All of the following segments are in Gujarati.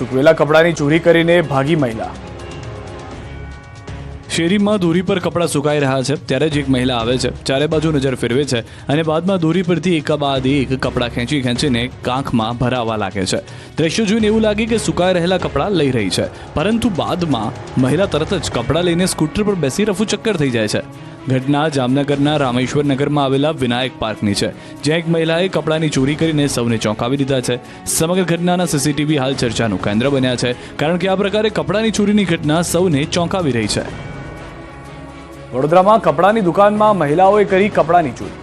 ચૂકવેલા કપડાની ચોરી કરીને ભાગી મહિલા। શેરીમાં દોરી પર કપડાં સુકાઈ રહ્યા છે ત્યારે જ એક મહિલા આવે છે, ચારે બાજુ નજર ફેરવે છે અને બાદમાં દોરી પરથી એકાબાદ એક કપડાં ખેંચીને કાંખમાં ભરાવા લાગે છે। દ્રશ્ય જોઈને એવું લાગે કે સુકાઈ રહેલા કપડાં લઈ રહી છે, પરંતુ બાદમાં મહિલા તરત જ કપડાં લઈને સ્કૂટર પર બેસી રફુ ચક્કર થઈ જાય છે। ઘટના જામનગરના રામેશ્વર નગરમાં આવેલા વિનાયક પાર્કની છે, જ્યાં એક મહિલાએ કપડાની ચોરી કરીને સૌને ચોંકાવી દીધા છે। સમગ્ર ઘટનાના સીસીટીવી હાલ ચર્ચાનું કેન્દ્ર બન્યા છે, કારણ કે આ પ્રકારે કપડાની ચોરીની ઘટના સૌને ચોંકાવી રહી છે। વડોદરામાં કપડાની દુકાનમાં મહિલાઓએ કરી કપડાની ચોરી।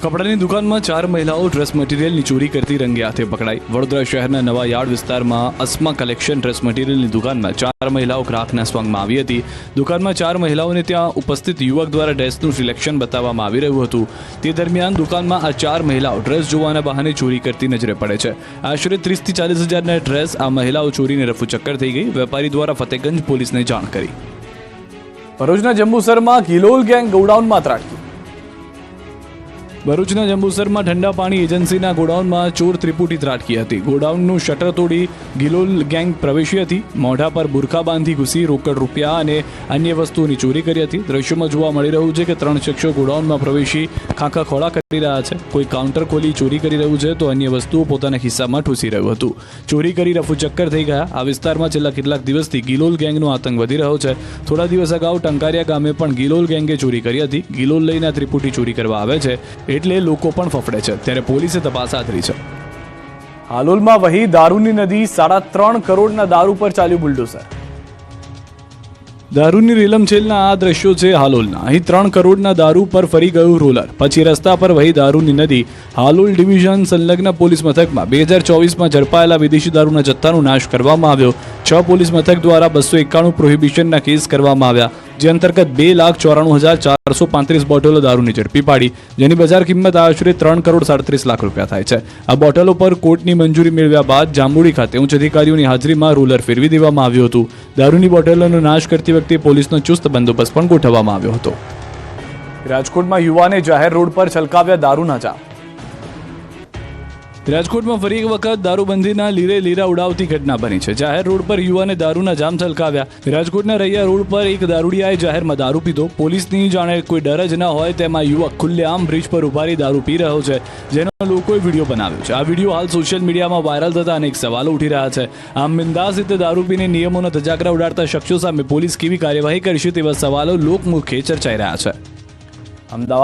કપડાની દુકાનમાં 4 મહિલાઓ ડ્રેસ મટીરિયલની ચોરી કરતી રંગે હાથે પકડાઈ। વડોદરા શહેરના નવા યાર્ડ વિસ્તારમાં અસ્મા કલેક્શન ડ્રેસ મટીરિયલની દુકાનમાં 4 મહિલાઓ ગ્રાહકના સ્વાંગમાં આવી હતી। દુકાનમાં 4 મહિલાઓને ત્યાં ઉપસ્થિત યુવક દ્વારા ડ્રેસનું સિલેક્શન બતાવવામાં આવી રહ્યું હતું। તે દરમિયાન દુકાનમાં આ 4 મહિલાઓ ડ્રેસ જોવાના બહાને ચોરી કરતી નજરે પડે છે। આશરે 30 થી 40 હજારના ડ્રેસ આ મહિલાઓ ચોરીને રફુ ચક્કર થઈ ગઈ। વેપારી દ્વારા ફતેગંજ પોલીસને જાણ કરી। ભરૂચના જંબુસરમાં ગિલોલ ગેંગ ગોડાઉનમાં ત્રાટકી। ભરૂચના જંબુસરમાં ઠંડા પાણી એજન્સીના ગોડાઉનમાં ચોર ત્રિપુટી ત્રાટકી હતી। ગોડાઉનનું શટર તોડી ગિલોલ ગેંગ પ્રવેશી હતી। મોઢા પર બુરખા બાંધી ઘૂસી રોકડ રૂપિયા અને અન્ય વસ્તુઓની ચોરી કરી હતી। દ્રશ્યોમાં જોવા મળી રહ્યું છે કે 3 શખ્સો ગોડાઉનમાં પ્રવેશી ખાખા ખોળા કરી રહ્યા છે। કોઈ કાઉન્ટર ખોલી ચોરી કરી રહ્યું છે તો અન્ય વસ્તુઓ પોતાના ખિસ્સામાં ઠૂસી રહ્યું હતું। ચોરી કરી રફુ ચક્કર થઈ ગયા। આ વિસ્તારમાં છેલ્લા કેટલાક દિવસથી ગિલોલ ગેંગનો આતંક વધી રહ્યો છે। થોડા દિવસ અગાઉ ટંકારિયા ગામે પણ ગિલોલ ગેંગે ચોરી કરી હતી। ગિલોલ લઈને ત્રિપુટી ચોરી કરવા આવે છે એટલે લોકો પણ ફફડે છે, ત્યારે પોલીસે તપાસ હાથ ધરી છે। હાલોલમાં વહી દારૂની નદી, 3.5 કરોડના દારૂ પર ચાલ્યું બુલડોઝર। દારૂની રેલમછેલના આ દ્રશ્યો છે હાલોલના। અહીં 3 કરોડના દારૂ પર ફરી ગયું રોલર। પછી રસ્તા પર વહી દારૂની નદી। હાલોલ ડિવિઝન સંલગ્ન પોલીસ મથકમાં 2024માં ઝડપાયેલા વિદેશી દારૂના જથ્થાનો નાશ કરવામાં આવ્યો। 6 પોલીસ મથક દ્વારા 291 પ્રોહિબિશનના કેસ કરવામાં આવ્યા, જે અંતર્ગત 2,94,435 બોટલો દારૂની ઝડપી પાડી, જેની બજાર કિંમત આશરે 3 કરોડ 37 લાખ રૂપિયા થાય છે। આ બોટલો પર કોર્ટની મંજૂરી મેળવ્યા બાદ જાંબુડી ખાતે ઉચ્ચ અધિકારીઓની હાજરીમાં રોલર ફેરવી દેવામાં આવ્યું હતું। દારૂની બોટલોનો નાશ કરતી વખતે પોલીસનો ચુસ્ત બંદોબસ્ત પણ ગોઠવવામાં આવ્યો હતો। રાજકોટમાં યુવાને જાહેર રોડ પર છલકાવ્યા દારૂના જામ। રાજકોટમાં ફરી એક વખત દારૂબંધીના લીરે લીરા ઉડાવતી ઘટના બની છે। જાહેર રોડ પર યુવાને દારૂના જામ છલકાવ્યા। રાજકોટના રૈયા રોડ પર એક દારૂડિયાએ જાહેરમાં દારૂ પીધો। પોલીસની જાણે કોઈ ડર જ ન હોય તેમાં યુવક ખુલ્લેઆમ બ્રિજ પર ઉભા રહી દારૂ પી રહ્યો છે, જેનો લોકોએ વિડીયો બનાવ્યો છે। આ વિડીયો હાલ સોશિયલ મીડિયામાં વાયરલ થતા અનેક સવાલો ઉઠી રહ્યા છે। આમ બિંદાસ રીતે દારૂ પીને નિયમોના ધજાગરા ઉડાડતા શખ્સો સામે પોલીસ કેવી કાર્યવાહી કરશે તેવા સવાલો લોકમુખે ચર્ચાઈ રહ્યા છે। અમદાવાદ